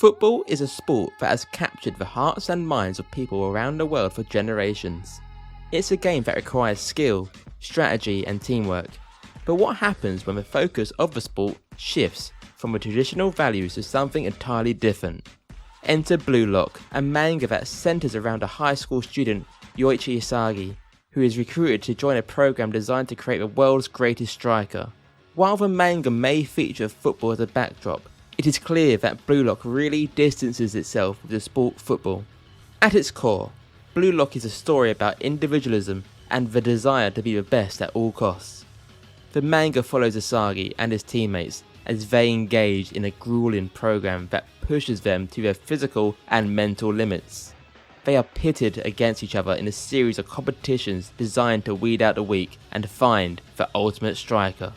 Football is a sport that has captured the hearts and minds of people around the world for generations. It's a game that requires skill, strategy and teamwork. But what happens when the focus of the sport shifts from the traditional values to something entirely different? Enter Blue Lock, a manga that centers around a high school student, Yoichi Isagi, who is recruited to join a program designed to create the world's greatest striker. While the manga may feature football as a backdrop, it is clear that Blue Lock really distances itself with the sport football. At its core, Blue Lock is a story about individualism and the desire to be the best at all costs. The manga follows Isagi and his teammates as they engage in a grueling program that pushes them to their physical and mental limits. They are pitted against each other in a series of competitions designed to weed out the weak and find the ultimate striker.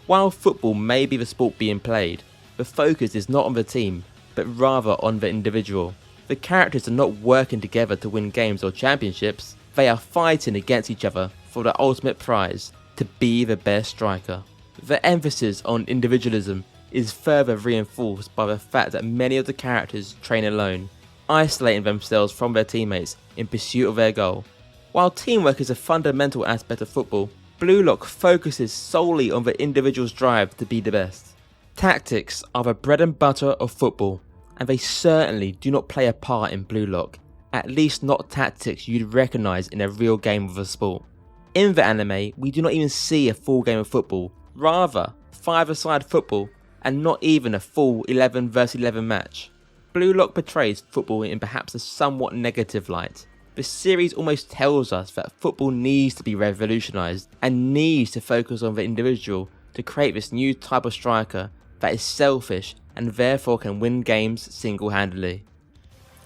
While football may be the sport being played, the focus is not on the team, but rather on the individual. The characters are not working together to win games or championships, they are fighting against each other for the ultimate prize, to be the best striker. The emphasis on individualism is further reinforced by the fact that many of the characters train alone, isolating themselves from their teammates in pursuit of their goal. While teamwork is a fundamental aspect of football, Blue Lock focuses solely on the individual's drive to be the best. Tactics are the bread and butter of football, and they certainly do not play a part in Blue Lock, at least not tactics you'd recognise in a real game of a sport. In the anime, we do not even see a full game of football, rather 5-a-side football, and not even a full 11 vs 11 match. Blue Lock portrays football in perhaps a somewhat negative light. The series almost tells us that football needs to be revolutionised and needs to focus on the individual to create this new type of striker that is selfish and therefore can win games single-handedly.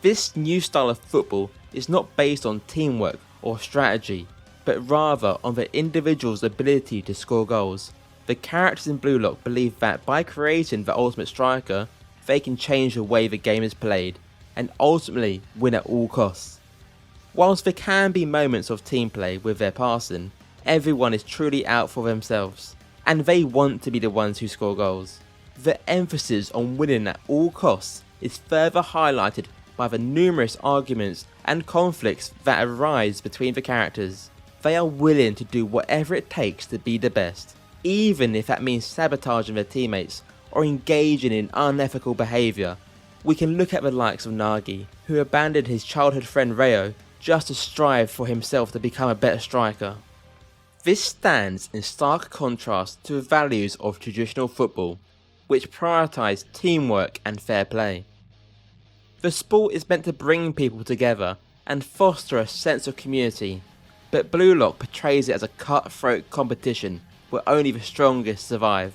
This new style of football is not based on teamwork or strategy, but rather on the individual's ability to score goals. The characters in Blue Lock believe that by creating the ultimate striker, they can change the way the game is played, and ultimately win at all costs. Whilst there can be moments of team play with their passing, everyone is truly out for themselves, and they want to be the ones who score goals. The emphasis on winning at all costs is further highlighted by the numerous arguments and conflicts that arise between the characters. They are willing to do whatever it takes to be the best, even if that means sabotaging their teammates or engaging in unethical behaviour. We can look at the likes of Nagi, who abandoned his childhood friend Reo just to strive for himself to become a better striker. This stands in stark contrast to the values of traditional football, which prioritise teamwork and fair play. The sport is meant to bring people together and foster a sense of community, but Blue Lock portrays it as a cutthroat competition where only the strongest survive.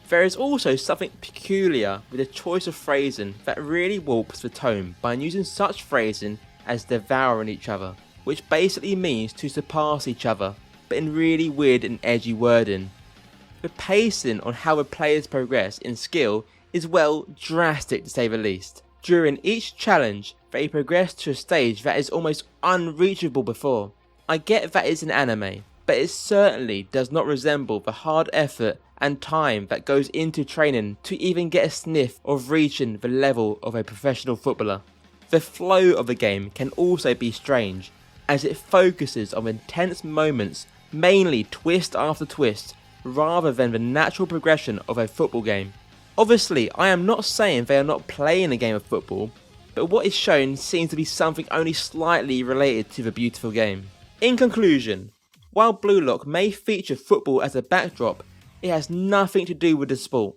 There is also something peculiar with the choice of phrasing that really warps the tone by using such phrasing as devouring each other, which basically means to surpass each other, but in really weird and edgy wording. The pacing on how the players progress in skill is well drastic to say the least. During each challenge, they progress to a stage that is almost unreachable before. I get that it's an anime, but it certainly does not resemble the hard effort and time that goes into training to even get a sniff of reaching the level of a professional footballer. The flow of the game can also be strange, as it focuses on intense moments, mainly twist after twist, rather than the natural progression of a football game. Obviously, I am not saying they are not playing a game of football, but what is shown seems to be something only slightly related to the beautiful game. In conclusion, while Blue Lock may feature football as a backdrop, it has nothing to do with the sport.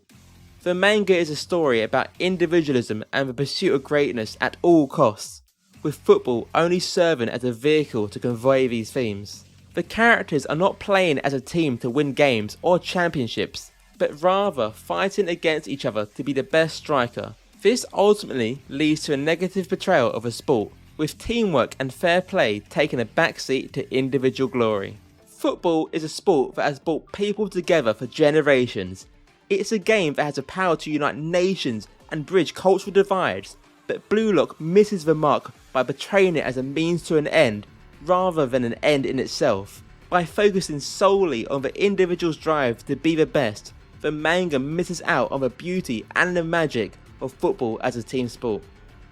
The manga is a story about individualism and the pursuit of greatness at all costs, with football only serving as a vehicle to convey these themes. The characters are not playing as a team to win games or championships, but rather fighting against each other to be the best striker. This ultimately leads to a negative portrayal of a sport, with teamwork and fair play taking a backseat to individual glory. Football is a sport that has brought people together for generations. It's a game that has the power to unite nations and bridge cultural divides, but Blue Lock misses the mark by portraying it as a means to an end rather than an end in itself. By focusing solely on the individual's drive to be the best, the manga misses out on the beauty and the magic of football as a team sport.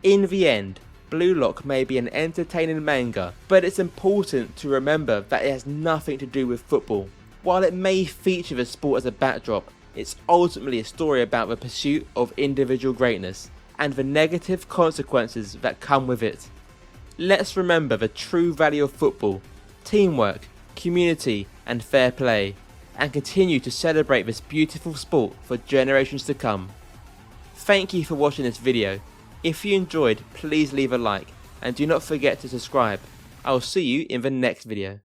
In the end, Blue Lock may be an entertaining manga, but it's important to remember that it has nothing to do with football. While it may feature the sport as a backdrop, it's ultimately a story about the pursuit of individual greatness and the negative consequences that come with it. Let's remember the true value of football, teamwork, community and fair play, and continue to celebrate this beautiful sport for generations to come. Thank you for watching this video. If you enjoyed, please leave a like and do not forget to subscribe. I will see you in the next video.